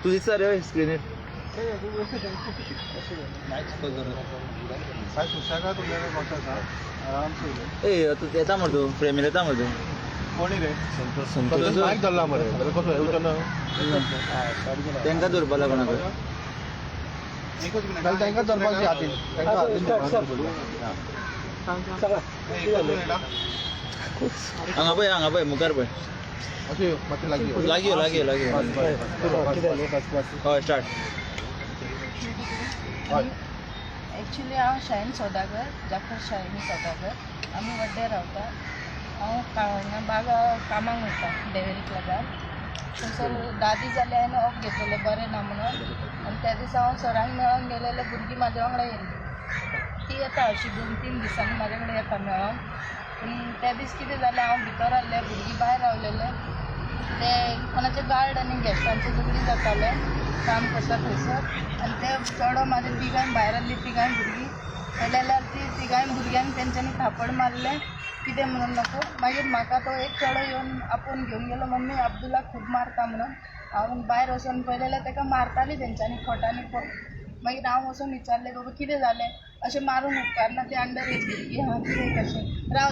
तुझी sir screen A तू येता मरे तू फ्रेमीर येता मरे तू कोणी रे संतोष माईक धरला मरे कसं येवचना तांकां धरपाक कोणाक तांकां धरपाची हातीन हांगा पळय मुखार पळय अशें मातशें लागीं लागीं हय स्टार्ट ॲक्च्युली हांव शाहीन सौदागर जाफर शाहीन सौदागर आमी वड्डे रावता हांव बागा कामाक वयता डेअरीक लागून थंयसर 10 दीस जाले हांवें ऑफ घेतलेले बरें ना म्हणून आनी त्या दिसा हांव सरांक मेळोन गेलेले भुरगीं म्हाज्या वांगडा येयल्ली ती येता अशी 2-3 दिसांनी म्हाजे कडेन येता मेळोन पूण त्या दीस कितें जालें हांव भितर आहलें भुरगीं भायर रावलेले ते कोणाचे गार्ड आनी गॅस्टांचे झगडी जाताले काम करता थंयसर आनी ते चेडो म्हाजे तिगांय भायर आहली तिगांय भुरगीं पयले जाल्यार ती तिगांय भुरग्यांक तेंच्यांनी थापड मारले कितें म्हणून नको मागीर म्हाका तो एक चेडो येवन आपोवन घेवन गेलो मम्मी अब्दुलाक खूब मारता म्हणून हांव भायर वचून पयले जाल्यार ताका मारताली तेंच्यांनी खोटांनी मागीर हांव वचून विचारलें बाबा कितें जालें अशें मारूंक उपकारना ते अंडर एज भुरगीं आहा कितें कशें राव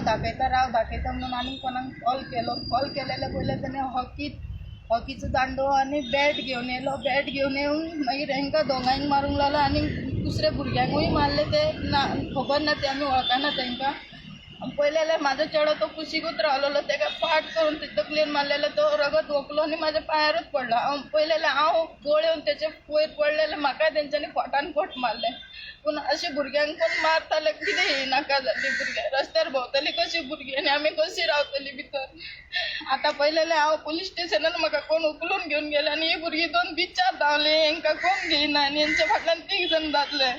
दाखयता म्हणून आनी कोणाक कॉल केलेले पयले ताणें हॉकीचो दांडो आनी बॅट घेवन येयलो बॅट घेवन येवन मागीर हांकां दोगांयक मारूंक लागलो आनी दुसऱ्या भुरग्यांकूय मारले ते ना खबर ना ते आमी वळखना तांकां पयले जाल्यार म्हाजो चेडो तो कुशीकूच रावलेलो ताका फाट करून तकलेन मारलेलो तो रगत ओकलो आनी म्हाज्या पांयारूच पडलो हांव पयले जाल्यार हांव गोळ येवन तेचे वयर पडले जाल्यार म्हाकाय तेंच्यांनी खोटान खोट मारले पूण अशें भुरग्यांक कोण मारताले कितें येयनाका जाली भुरग्यां रस्त्यार भोंवतलीं कशीं भुरगीं आनी आमी कशीं रावतलीं भितर आतां पयले जाल्यार हांव पुलीस स्टेशनान म्हाका कोण उखलून घेवन गेले आनी ही भुरगीं 2 बिचार धांवली हांकां कोण घेयना आनी हेंच्या फाटल्यान 3 जाण जातले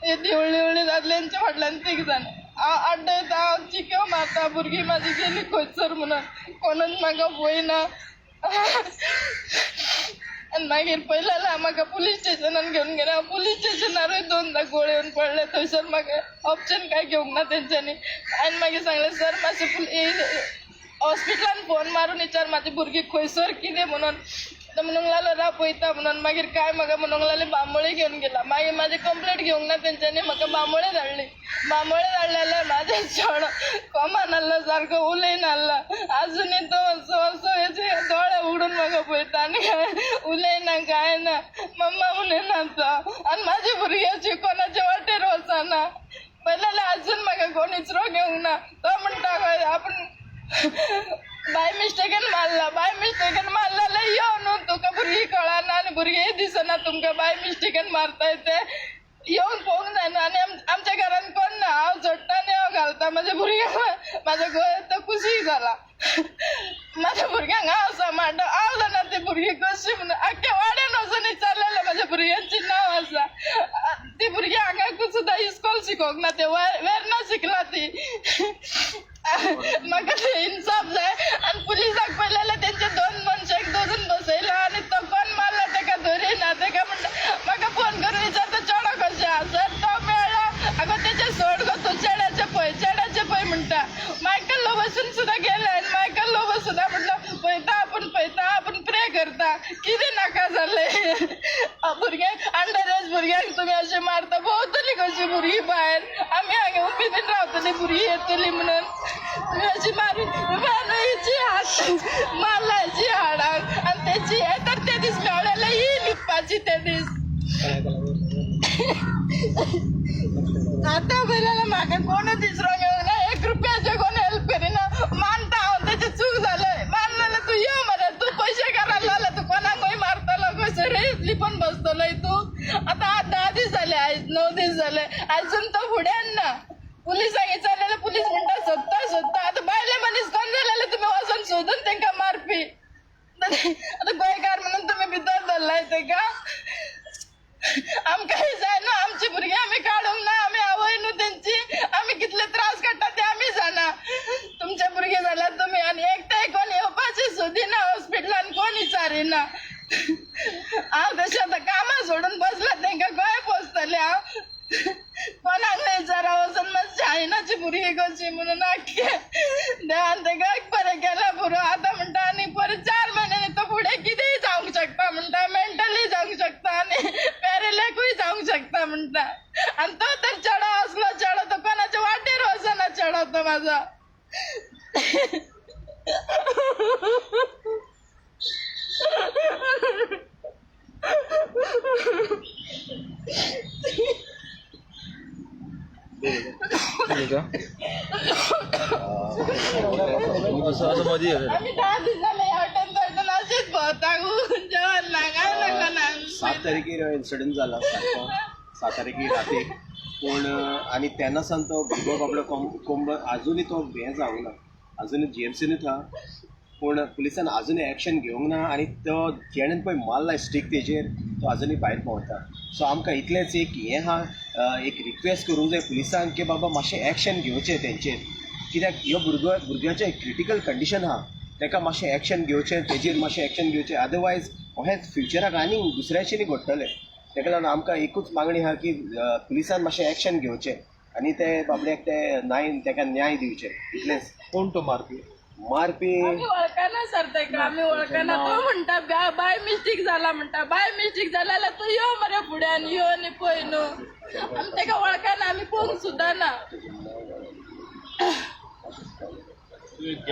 हे व्हडली दादले हेंच्या फाटल्यान 3 जाण हांव आड्डयता हांव चिक्यो मारता भुरगीं म्हाजी गेली खंयसर म्हणून कोणूच म्हाका पळयना आनी मागीर पयले जाल्यार म्हाका पुलीस स्टेशनान घेवन गेले हांव पुलीस स्टेशनारूय 2दा गोळ येवन पडले थंयसर म्हाका ऑप्शन कांय घेवंक ना तेंच्यांनी हांवें मागीर सांगलें सर मातशें हॉस्पिटलान फोन मारून विचार म्हाजी भुरगीं खंयसर कितें म्हणून तो म्हणूंक लागलो राव पळयता म्हणून मागीर काय म्हाका म्हणूंक लागले बांबोळे घेवन गेला मागीर म्हाजी कंप्लेंट घेवंक ना तेंच्यांनी म्हाका बांबोळे धाडली बांबोळे धाडले जाल्यार म्हाजे चेडो कोमान आहलो सारको उलयन आहलो आजुनूय तो असो हेचे दोळे उगडून म्हाका पळयता आनी काय उलयना काय ना मम्मा म्हणून तो आनी म्हाजी भुरगीं अशीं कोणाचे वाटेर वचना पयले जाल्यार आजून म्हाका कोण विचारूंक येवंक ना तो म्हणटा खंय आपूण बाय मिस्टेकन मारला जाल्यार यो न्हू तुका भुरगीं कळना आनी भुरगीं दिसना तुमकां बाय मिस्टेकन मारताय ते येवन पळोवंक जायना आनी आमच्या घरान कोण ना हांव जोडटा आनी हांव घालता म्हाज्या भुरग्यांक म्हाजो घोव तो कुशीक जाला म्हाज्या भुरग्यांक हांव सांबाळटा हांव जाणा ती भुरगीं कशीं म्हणून आख्ख्या वाड्यान वचून विचारलेलें म्हाज्या भुरग्यांचें नांव आसा ती भुरगीं हांगा सुद्दां इस्कॉल शिकोवंक ना ते वेर्ना शिकला ती म्हाका ते इन्साफ जाय आनी पुलिसाक पयले जाल्यार तेंचे 2 मनशाक धरून बसयला आनी तो कोण मारला ताका धरिना ताका म्हणटा म्हाका फोन करून विचारता चेडो कशें आहा सर तो मेळ्ळो आगो तेचे सोड गो तूं चेड्याचें पळय म्हणटा मायकल बसून सुद्दां गेले आनी मायकल लोबो सुद्दां म्हणलो पळयता आपूण प्रे करता कितें नाका जालें भुरग्यांक अंडर एज भुरग्यांक तुमी अशें मारता भोंवतलीं कशीं भुरगीं भायर आमी हांगा उमेदीन रावतलीं भुरगीं येतलीं म्हणून तुमी अशी हिची हात मारला हेची हाडाक आनी तेची हे तर ते दीस मेळ्ळेले ही लिपपाची ते दीस आतां पयले जाल्यार म्हाका कोणूच विसरोंक येवंक ना 1 रुपयाचे कोण हेल्प करिना मानता हांव तेचें चूक जालें मानलें जाल्यार तूं यो मरे तूं पयशे घरात जाल्यार तूं कोणाकूय मारतलो खंयसर लिपोवन बसतलोय तूं आतां 10 दीस जाले आयज 9 दीस जाले आजून तो फुड्यान ना पुलिसांक विचारलेलें पुलीस म्हणटा सोदता आतां बायले मनीस कोण जालेले तुमी वचून सोदून तांकां मारपी आतां गोंयकार म्हणून तुमी भितर धरलाय ताका आमकांय जाय न्हू आमची भुरगीं आमी काडूंक ना आमी आवय न्हू तेंची आमी कितले त्रास काडटा ते आमी जाणा तुमचे भुरगीं जाल्यार तुमी आनी एकटांय कोण येवपाची सोदिना हॉस्पिटलान कोण विचारिना हांव तशें आतां कामां सोडून बसलां तांकां गोंय पोसतलें हांव कोणाक विचारा वचून मातशी शायनाची भुरगीं कशी म्हणून आख्खे देवान ताका बरें केला पुरो आतां तुमचा असं मध्ये आहे. आम्ही 10 दिसाला यावटन करतो असेच भोवताकून जेवण ना काय नका ना 7 तारखेर इन्सिडंट जाला सारको 7 तारखेर राती पूण आनी तेन्ना सावन तो भुरगो बाबडो कोंब आजुनूय तो हें जावंक ना आजुनूय जीएमसीनूच आहा पूण पुलिसान आजुनूय एक्शन घेवंक ना आनी तो जेणेन पळय मारला स्टीक तेजेर तो आजुनूय भायर पावता सो आमकां इतलेंच एक हें आहा एक रिक्वेस्ट करूंक जाय पुलिसांक की बाबा मातशें एक्शन घेवचें तेंचेर कित्याक ह्यो भुरग्याचें क्रिटिकल कंडिशन आहा ताका मातशें एक्शन घेवचें तेजेर मातशें एक्शन घेवचें अदरवायज अशें फ्युचराक आनी दुसऱ्याचेर घडटलें ताका लागून आमकां एकूच मागणी आहा की पुलिसान मातशें एक्शन घेवचें आनी ते बाबड्याक ते ताका न्याय दिवचें इतलेंच कोण तो मारपी आम्ही वळखाना सर ताका आम्ही वळखाना तो म्हणटा बाय मिस्टेक जाला म्हणटा बाय मिस्टेक जाला जाल्यार तूं यो मरे फुड्यान यो आनी पळय न्हू आमी ताका वळखाना आमी पळोवंक सुद्दां ना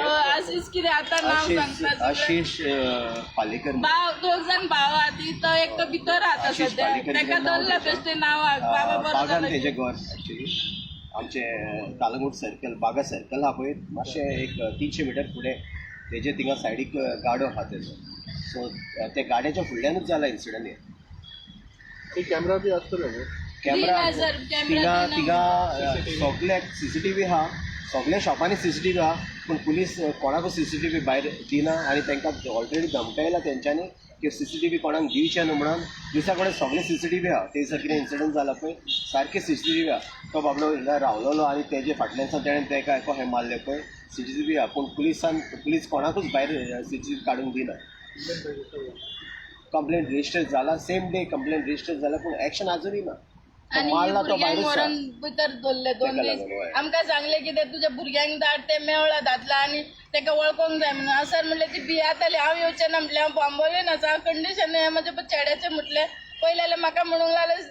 आशिश कितें आतां नांव सांगता आशिश पालेकर भाव 2 जाण भाव आहा ती तो एक तो भितर आतां आशिष सद्या पालेकर ताका धरला बेश्टें नांवाक बाबा बरो बागान जालो तेजें घर एक्चुली आमचे कालंगूट सर्कल बागा सर्कल आहा पळय मातशें एक 300 मिटर फुडें तेजे थिंगा सायडीक गाडो आहा तेजो सो ते गाड्याच्या फुडल्यानूच जाला इन्सिडंट हे कॅमेरा बी आसतलो न्हू कॅमेरा दिना सर, कॅमेरा थिंगा सगळ्याक सीसीटीव्ही आहा सगळ्या शॉपांनी सीसीटीव्ही आहा पूण पुलीस कोणाकूच सीसीटीव्ही भायर दिना आनी तांकां ऑलरेडी धमकायला तेंच्यांनी की सीसीटीव्ही कोणाक दिवचे न्हू म्हणून दिवसा कडेन सगळे सीसीटीव्ही आहा ते दिसा कितें इन्सिडंट जाला पळय सारके सीसीटीव्ही आहा तो बाबडो हिंगा रावलोलो आनी तेजे फाटल्यानसान तेणें ताका एको हें मारलें पळय सीसीटीव्ही आहा पूण पुलीस कोणाकूच भायर सीसीटीव्ही काडूंक दिना कंप्लेंट रेजिस्टर जाला सेम डे कंप्लेंट रेजिस्टर जाला पूण एक्शन आजुनूय ना तो आनी मारला तो भुरग्यांक भायरूच व्हरून भितर दवरले 2 ताका दीस लागून, हय. आमकां सांगलें कितें तुज्या भुरग्यांक धाड ते मेवळा दादला आनी ताका वळखोंक जाय म्हणून सर म्हणलें ती भियाताली हांव येवचें ना म्हणलें हांव बांबोलेन आसा हांव कंडिशन हें म्हजे चेड्याचें म्हटलें पयलें जाल्यार म्हाका म्हणूंक लागलें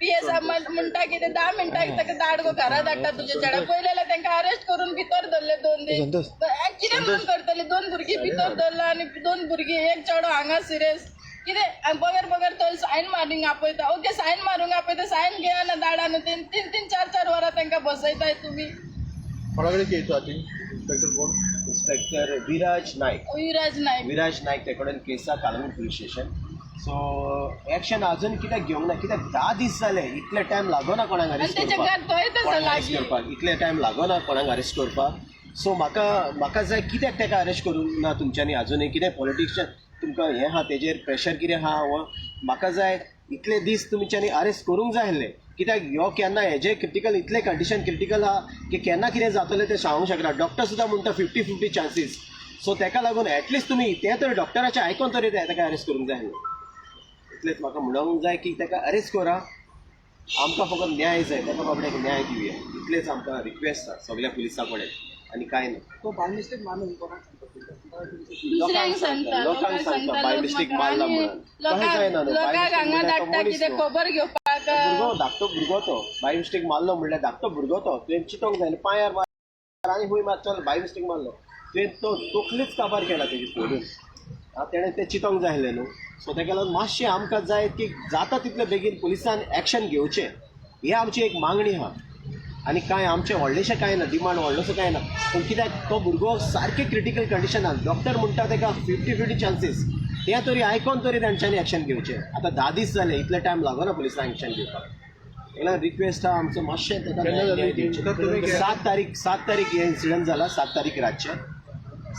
PS म्हणटा कितें 10 मिनटां ताका धाड गो घरा धाडटा तुज्या चेड्या पयलें जाल्यार तांकां अरेस्ट करून भितर धरले 2 दीस कितें म्हणून करतलीं 2 भुरगीं भितर धरला आनी 2 भुरगीं एक चेडो हांगा सिरियस कितें बगर तो सायन मारूंक आपयता ओके सायन मारूंक आपयता सायन घेयना धाडा न्हू 3-4 वरां तांकां बसयताय तुमी कोणा कडेन केस आहा ती इन्स्पेक्टर कोण इन्स्पेक्टर विराज नायक विराज नायक ते कडेन केस आहा Calangute police station so action आजून कित्याक घेवंक ना कित्याक 10 दीस जाले इतले टायम लागोना कोणाक अरेस्ट आनी तेच्या घर थंयच आसा लागीं करपाक इतले टायम लागोना कोणाक अरेस्ट करपाक सो म्हाका जाय कित्याक ताका अरेस्ट करूंक ना तुमच्यांनी आजुनूय कितें पॉलिटिक्सान तुमकां हें आहा तेजेर प्रेशर कितें आहा वा म्हाका जाय इतले दीस तुमच्यांनी अरेस्ट करूंक जाय आसलें कित्याक ह्यो केन्ना हेजें क्रिटिकल इतलें कंडिशन क्रिटिकल आहा की केन्ना कितें जातलें तें सांगूंक शकना डॉक्टर सुद्दां म्हणटा 50-50 चान्सीस सो ताका लागून एटलिस्ट तुमी तें तरी डॉक्टराचें आयकोन तरी ताका अरेस्ट करूंक जाय आसलें इतलेंच म्हाका म्हणूंक जाय की ताका अरेस्ट करा आमकां फकत न्याय जाय ताका बाबड्याक न्याय दिवया इतलेंच आमकां रिक्वेस्ट आसा सगळ्या पुलिसां कडेन आनी कांय ना तो बाय मिस्टेक मारून कोणाक दुसऱ्यांक सांगता लोकांक सांगता बाय मिस्टेक मारला म्हणून तशें जायना न्हू लोकांक हांगा धाडटा कितें खबर घेवपाक भुरगो धाकटो भुरगो तो बाय मिस्टेक मारलो म्हणल्यार धाकटो भुरगो तो तुवें चिंतोंक जाय पांयार मार आनी खूंय मार चल बाय मिस्टेक मारलो तुवें तो तकलीच काबार केला तेजी फोडून तेणें तें चिंतोंक जाय आसलें न्हू सो ताका लागून मातशें आमकां जाय की जाता तितले बेगीन पुलिसान एक्शन घेवचें ही आमची एक मागणी आहा आनी कांय आमचें व्हडलेशें कांय ना डिमांड व्हडलोसो कांय ना पूण कित्याक तो भुरगो सारकें क्रिटिकल कंडिशनान डॉक्टर म्हणटा ताका 50-50 चान्सीस तें तरी आयकोन तरी तांच्यांनी एक्शन घेवचें आतां 10 दीस जाले इतले टायम लागना पुलिसांक एक्शन घेवपाक ताका रिक्वेस्ट आहा आमचो मातशें ताका 7 तारीख हे इन्सिडंट जाला 7 तारीख रातचे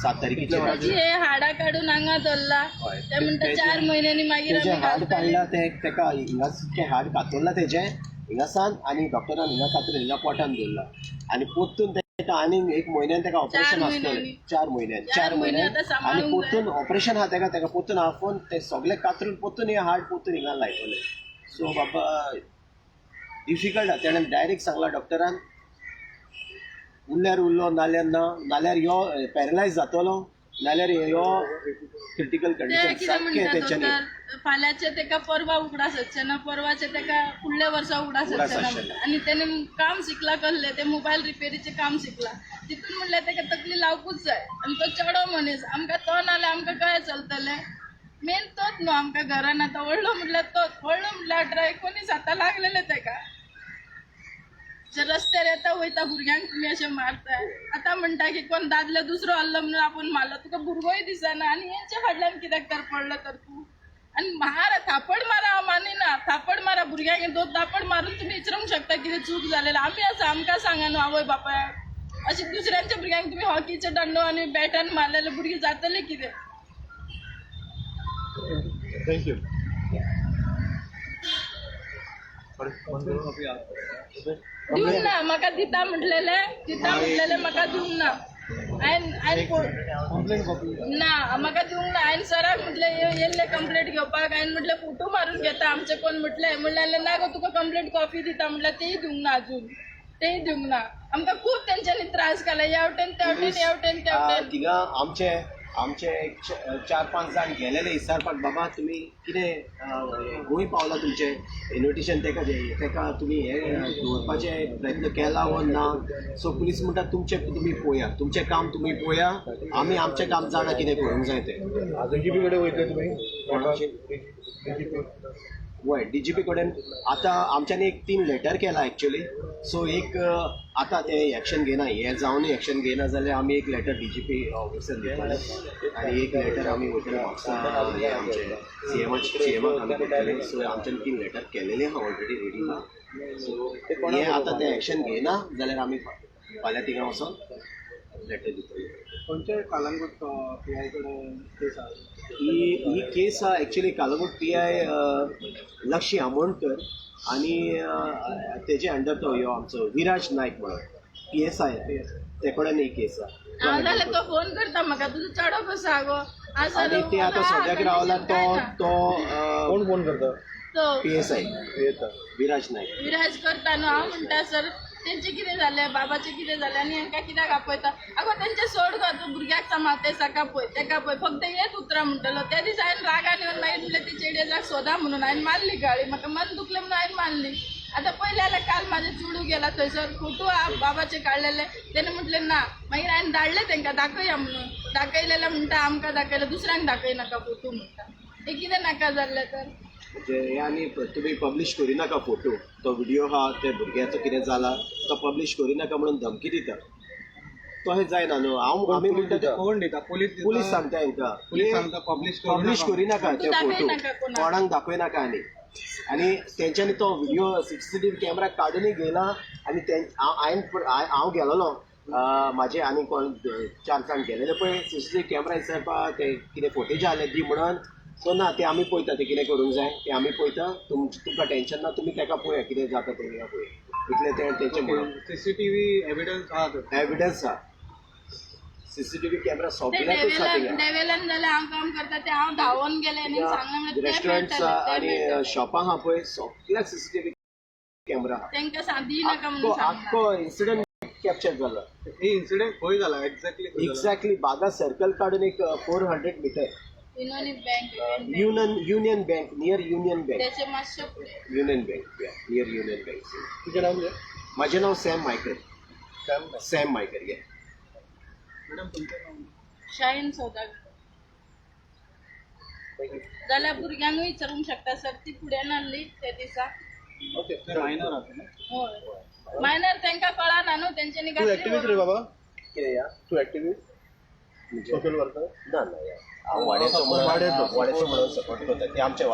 7 तारखेचे ताची हे हाडा काडून हांगा धरला ते म्हणटा 4 म्हयन्यांनी मागीर तेजें आमी हाड घालतले. काडला ताका हिंगाच तें हाड कातरला तेजें हिंगासान आनी डॉक्टरान हिंगा कातरून हिंगा पोटान दवरला आनी पोत्तून ताका आनी 1 म्हयन्यान ताका ऑपरेशन आसतलें 4 म्हयन्यान 4 म्हयन्यान आनी पोत्तून ऑपरेशन आहा ताका पोत्तून आफोन ते सगळे कातरून पोत्तून हे हाड पोत्तून हिंगा लायतले सो बाबा डिफिकल्ट आहा तेणें डायरेक्ट सांगला डॉक्टरान उरल्यार उरलो नाल्यार ना नाल्यार ह्यो पॅरलायज जातलो नाल्यार ह्यो क्रिटिकल ते कंडिशन कितें सारकें म्हणटा तेंच्यांनी डॉक्टर फाल्यांचे ताका परवा उगडा सकचे ना परवाचे ताका फुडल्या वर्सा उगडा सकचे ना सकचे ना. आनी तेणे काम शिकला कसलें ते मोबायल रिपेरीचें काम शिकला तितून म्हणल्यार ताका तकली लावकूच जाय आनी तो चेडो मनीस आमकां तो नाल्यार आमकां कशें चलतलें मेन तोच न्हू आमकां घरान आतां व्हडलो म्हणल्यार तोच व्हडलो म्हणल्यार 18-19 आतां लागलेले ताका जर रस्त्यार येता वयता भुरग्यांक तुम्ही असे मारताय आता म्हणटा की कोण दादले दुसरो हल्लो म्हणून आपण मारलो तुका भुरगोय दिसना आणि यांच्या फाटल्यान कित्याक तर पडलो तर तू आणि थापड मारा हांव मानिना थापड मारा भुरग्यांक 2 थापड मारून तुम्ही विचारूंक शकता कितें चूक जालेलं आमी आसा आमकां सांगा न्हू आवय बापायक अशी दुसऱ्यांच्या भुरग्यांक तुम्ही हॉकीचे दंडो आणि बॅटान मारलेले भुरगीं जातले कितें थँक्यू दिवंक ना म्हाका दिता म्हटलेले म्हाका दिवंक ना ना म्हाका दिवंक ना हांवें सराक म्हटलें येयल्ले कंप्लेंट घेवपाक हांवें म्हटलें फोटो मारून घेता आमचे कोण म्हटलें म्हणलें ना गो तुका कंप्लेंट कॉपी दिता म्हटल्यार तेय दिवंक ना अजून तेय दिवंक ना आमकां खूब तेंच्यांनी त्रास केला हेवटेन तेवटेन तिगा आमचे 4-5 जाण गेलेले विचारपाक बाबा तुमी कितें खंय पावला तुमचे इन्विटेशन तेका तुमी हे दवरपाचे प्रयत्न केला वा ना सो पुलीस म्हणटा तुमी पळया तुमचें काम तुमी पळया आमी आमचें काम जाणा कितें करूंक जाय तें DGP कडेन वयतले तुमी वय DGP कडेन आतां आमच्यांनी एक 3 लेटर केला एक्चुअली सो एक आतां ते एक्शन घेना हे जावन एक्शन घेना जाल्यार आमी एक लेटर DGP ऑफिसर दितले आनी एक लेटर आमी वयतले म्हापसा हे आमचे CMाक आमी करतले सो आमच्यान 3 लेटर केलेले आहा ऑलरेडी रेडी आहा सो हे आतां ते एक्शन घेना जाल्यार आमी फाल्यां थिंगा वचोन लेटर दितले खंयचे कालांगूट PI कडेन केस आहा ही केस आहा एक्चुअली कालांगूट PI लक्ष्य आमोणकर आणि तेजे अंडर तो ह्यो आमचो विराज नायक म्हणून PSI ते कडेन ही केस आहा हांव जाल्यार तो फोन करता म्हाका तुजो चेडो कसो आहा गो आणि ते आता सद्याक रावला तो कोण फोन करता तो PSI येता विराज नायक विराज करता न्हू हांव म्हणटा सर तेंचे कितें जालें बाबाचें कितें जालें आनी हांकां कित्याक आपयता आगो तेंचे सोड गो तूं भुरग्याक सांबाळ ते साका पळय तेका पळय फक्त एक उतरां म्हणटलो त्या दीस हांवें रागान येवन मागीर म्हणलें ती चेडयेजाक सोदा म्हणून हांवें मारली गाळी म्हाका मन दुखलें म्हणून हांवें मारली आतां पयले जाल्यार काल म्हाजे चुडू गेला थंयसर फोटो बाबाचे काडलेले तेणे म्हटलें ना मागीर हांवें धाडले तेंकां दाखया म्हणून दाखयले जाल्यार म्हणटा आमकां दाखयलें दुसऱ्यांक दाखयनाका फोटो म्हणटा हे कितें नाका जाल्लें तर म्हणजे हे आनी तुमी पब्लीश करिनाका फोटो तो व्हिडिओ आहा ते भुरग्याचो कितें जाला तो पब्लीश करिनाका म्हणून धमकी दिता तशें जायना न्हू आमी म्हणटा कोण दिता पुलीस सांगता हांकां पुलीस सांगता पब्लीश करिनाका ते फोटो दाखयनाका कोणाक दाखयनाका आनी तेंच्यांनी तो व्हिडिओ CCTV कॅमेरा काडूनय गेला आनी हांव गेलोलो म्हाजे आनी कोण 4 जाण गेलेले पळय CCTV कॅमेरा विचारपाक ते कितें फोटेज आले दी म्हणून सो ना ते आमी पळयता ते कितें करूंक जाय ते आमी पळयता तुमकां टेन्शन ना तुमी तेका पळया कितें जाता तें पळय इतलें तेंचें म्हणून CCTV एविडन्स आहा एविडन्स आहा CCTV कॅमेरा सगळ्याकूच आहा थिंगा डेवेलन जाल्यार हांव काम करता ते हांव धांवून गेलें आनी सांगलें म्हणल्यार रेस्टॉरंट्स आनी शॉपां आहा पळय सगळ्याक CCTV कॅमेरा आहा तेंकां दिनाका म्हणून आख्खो इन्सिडंट कॅप्चर जाला ही इन्सिडेंट खंय जाला एक्झॅक्टली बागा सर्कल काडून एक 400 metre bank union bank near union bank त्याचे मातशे फुडें union bank near union bank तुजें नांव कितें माझे नाव सॅम मायकर घे शाहीन सौदागर जाल्यार भुरग्यांकूय विचारूंक शकता सर ती फुडें नासली ते दिसा ओके मायनर आहा न्हू हय मायनर तांकां कळना न्हू तेंच्यांनी तू एक्टिविस्ट रे बाबा कितें या तू एक्टिविस्ट सोशल वर्कर ना हांव वाड्याचो म्हणून सपोर्ट करता ते आमच्या